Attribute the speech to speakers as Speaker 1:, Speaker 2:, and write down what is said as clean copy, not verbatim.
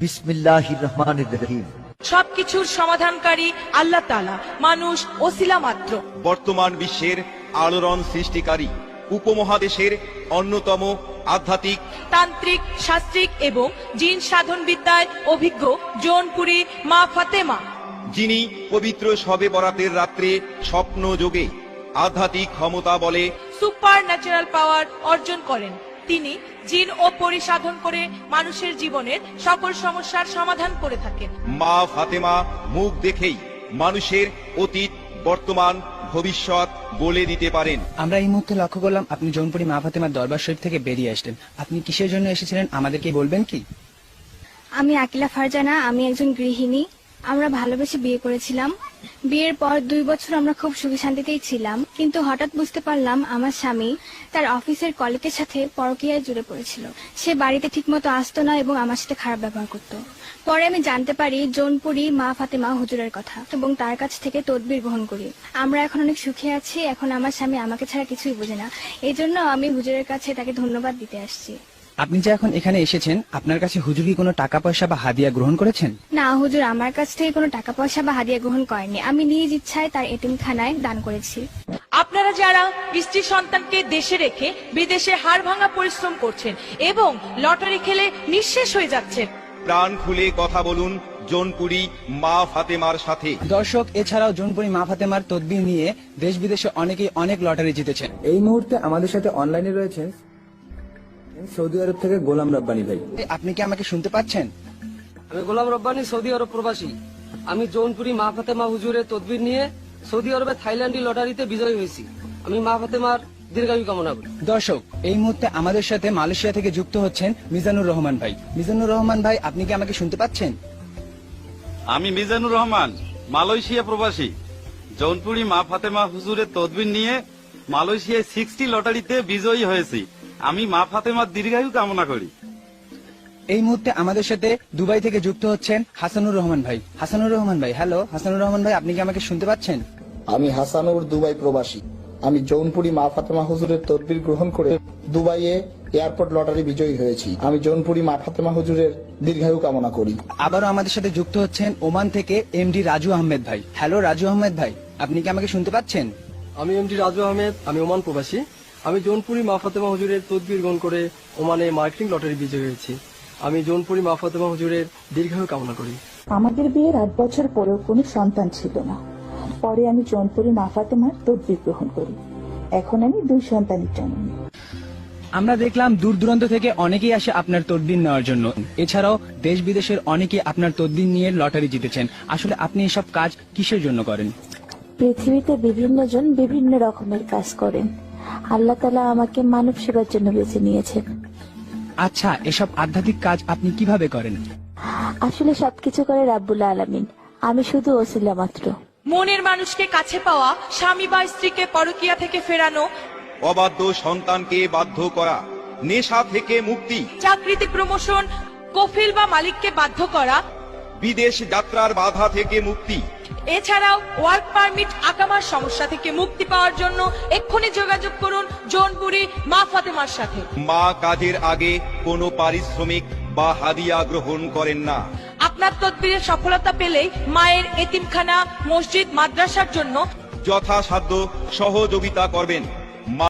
Speaker 1: বিসমিল্লাহির রহমানির রহিম।
Speaker 2: সবকিছুর সমাধানকারী আল্লাহ তাআলা, মানুষ ওসিলা মাত্র।
Speaker 3: বর্তমান বিশ্বের আলোড়ন সৃষ্টিকারী উপমহাদেশের অন্যতম আধ্যাত্মিক,
Speaker 2: তান্ত্রিক, শাস্ত্রিক এবং জিন সাধন বিদ্যায় অভিজ্ঞ জৌনপুরী মা ফাতেমা,
Speaker 3: যিনি পবিত্র শবে বরাতের রাত্রে স্বপ্ন যোগে আধ্যাত্মিক ক্ষমতা বলে
Speaker 2: সুপার ন্যাচারাল পাওয়ার অর্জন করেন। তিনি জিন ও পরি সাধন করে মানুষের জীবনের সকল সমস্যার সমাধান করে থাকেন।
Speaker 3: মা ফাতেমা মুখ দেখেই মানুষের অতীত, বর্তমান, ভবিষ্যৎ বলে দিতে পারেন।
Speaker 4: আমরা এই মুহূর্তে লক্ষ্য করলাম আপনি জৌনপুরী মা ফাতেমার দরবার শরীফ থেকে বেরিয়ে আসলেন। আপনি কিসের জন্য এসেছিলেন আমাদেরকে বলবেন কি?
Speaker 5: আমি আকিলা ফারজানা, আমি একজন গৃহিণী। আমরা ভালোবেসে বিয়ে করেছিলাম। বিয়ের পর 2 বছর আমরা খুব সুখে শান্তিতেই ছিলাম, কিন্তু হঠাৎ বুঝতে পারলাম আমার স্বামী তার অফিসের কলিগের সাথে পরকীয়ায় জুড়ে পড়েছিল। সে বাড়িতে ঠিকমতো আসতো না এবং আমার সাথে খারাপ ব্যবহার করত। পরে আমি জানতে পারি জৌনপুরী মা ফাতেমা হুজুরের কথা এবং তার কাছ থেকে তদবির গ্রহণ করি। আমরা এখন অনেক সুখে আছি। এখন আমার স্বামী আমাকে ছাড়া কিছুই বোঝে না। এই জন্য আমি হুজুরের কাছে তাকে ধন্যবাদ দিতে আসছি।
Speaker 4: আপনি যে এখন এখানে এসেছেন, আপনার কাছে হুজুর কি কোনো টাকা পয়সা বা হাদিয়া গ্রহণ করেছেন?
Speaker 5: না, হুজুর আমার কাছ থেকে কোনো টাকা পয়সা বা হাদিয়া গ্রহণ করেনি। আমি নিজ ইচ্ছায় তার এতিমখানায় দান করেছি।
Speaker 2: আপনারা যারা স্ত্রী সন্তানকে দেশে রেখে বিদেশে হাড় ভাঙা পরিশ্রম করছেন এবং লটারি খেলে নিঃশেষ হয়ে যাচ্ছেন,
Speaker 3: প্রাণ খুলে কথা বলুন জৌনপুরী মা ফাতেমার সাথে।
Speaker 4: দর্শক, এছাড়াও জৌনপুরী মা ফাতেমার তদবির নিয়ে দেশ বিদেশে অনেকেই অনেক লটারি জিতেছেন। এই মুহূর্তে আমাদের সাথে অনলাইনে রয়েছেন সৌদি আরব থেকে গোলাম রব্বানী ভাই। আপনি কি আমাকে শুনতে পাচ্ছেন?
Speaker 6: আমি গোলাম রব্বানী, সৌদি আরব প্রবাসী। আমি জৌনপুরী মা ফাতেমা হুজুরের তদবির নিয়ে সৌদি আরবে থাইল্যান্ডি লটারিতে বিজয়ী হয়েছি। আমি মা ফাতেমার দীর্ঘায়ু কামনা করি।
Speaker 4: দর্শক, এই মুহূর্তে আমাদের সাথে মালয়েশিয়া থেকে যুক্ত হচ্ছেন মিজানুর রহমান ভাই। মিজানুর রহমান ভাই, আপনি কি আমাকে শুনতে পাচ্ছেন?
Speaker 7: আমি মিজানুর রহমান, মালয়েশিয়া প্রবাসী। জৌনপুরী মা ফাতেমা হুজুরের তদবির নিয়ে মালয়েশিয়ায় 60 লটারিতে বিজয়ী হয়েছি। আমি মা ফাতেমার দীর্ঘায়ু কামনা করি।
Speaker 4: এই মুহূর্তে আমাদের সাথে দুবাই থেকে যুক্ত হচ্ছেন হাসানুর রহমান ভাই। হাসানুর রহমান ভাই, হ্যালো হাসানুর রহমান ভাই, আপনি কি আমাকে শুনতে পাচ্ছেন?
Speaker 8: আমি হাসানুর, দুবাই প্রবাসী। আমি জৌনপুরী মা ফাতেমা হুজুরের তদবির গ্রহণ করে দুবাইয়ে এয়ারপোর্ট লটারি বিজয়ী হয়েছি। আমি জৌনপুরী মা ফাতেমা হুজুরের দীর্ঘায়ু কামনা করি।
Speaker 4: আবারও আমাদের সাথে যুক্ত হচ্ছেন ওমান থেকে এমডি রাজু আহমেদ ভাই। হ্যালো রাজু আহমেদ ভাই, আপনি কি আমাকে শুনতে পাচ্ছেন?
Speaker 6: আমি এমডি রাজু আহমেদ, আমি ওমান প্রবাসী। আমি জৌনপুরী মা ফাতেমা হুজুরের তদবির গ্রহণ করে ওমানে মার্কেটিং লটারি বিজয়ী হয়েছি। আমি জৌনপুরী মা ফাতেমা হুজুরের দীর্ঘায়ু কামনা করি।
Speaker 9: আমাদের বিয়ের 8 বছর পরেও কোনো সন্তান ছিল না। পরে আমি জৌনপুরী মা ফাতেমার তদবির গ্রহণ করি। এখন আমি 2 সন্তানের জননী।
Speaker 4: আমরা দেখলাম দূর দূরান্ত থেকে অনেকেই আসে আপনার তদবির নেওয়ার জন্য। এছাড়াও দেশ বিদেশের অনেকেই আপনার তদবির নিয়ে লটারি জিতেছেন। আসলে আপনি এসব কাজ কিসের জন্য করেন?
Speaker 9: পৃথিবীতে বিভিন্ন জন বিভিন্ন রকমের কাজ করেন। আল্লাহ তাআলা আমাকে মানব সেবার জন্য বেছে নিয়েছেন।
Speaker 4: আচ্ছা, এসব আধ্যাত্মিক কাজ আপনি কিভাবে করেন?
Speaker 9: আসলে সবকিছু করে রাব্বুল আলামিন, আমি শুধু ওসিলা মাত্র।
Speaker 2: মনের মানুষকে কাছে পাওয়া, স্বামী বা স্ত্রীকে পরকীয়া থেকে ফেরানো,
Speaker 3: অবাধ্য সন্তানকে বাধ্য করা, নেশা থেকে মুক্তি,
Speaker 2: চাকরিতে প্রমোশন, কফিল বা মালিককে বাধ্য করা,
Speaker 3: বিদেশ যাত্রার বাধা থেকে মুক্তি।
Speaker 2: এছাড়াও ওয়ার্ক পারমিট আকামার সমস্যা থেকে মুক্তি পাওয়ার জন্য এক্ষুনি যোগাযোগ করুন জৌনপুরী মা ফাতেমার সাথে।
Speaker 3: মা কাজের আগে কোনো পারিশ্রমিক বা হাদিয়া গ্রহণ করেন না।
Speaker 2: আপনার তদবিরের সফলতা পেলেই মায়ের এতিমখানা, মসজিদ, মাদ্রাসার জন্য
Speaker 3: যথাসাধ্য সহযোগিতা করবেন।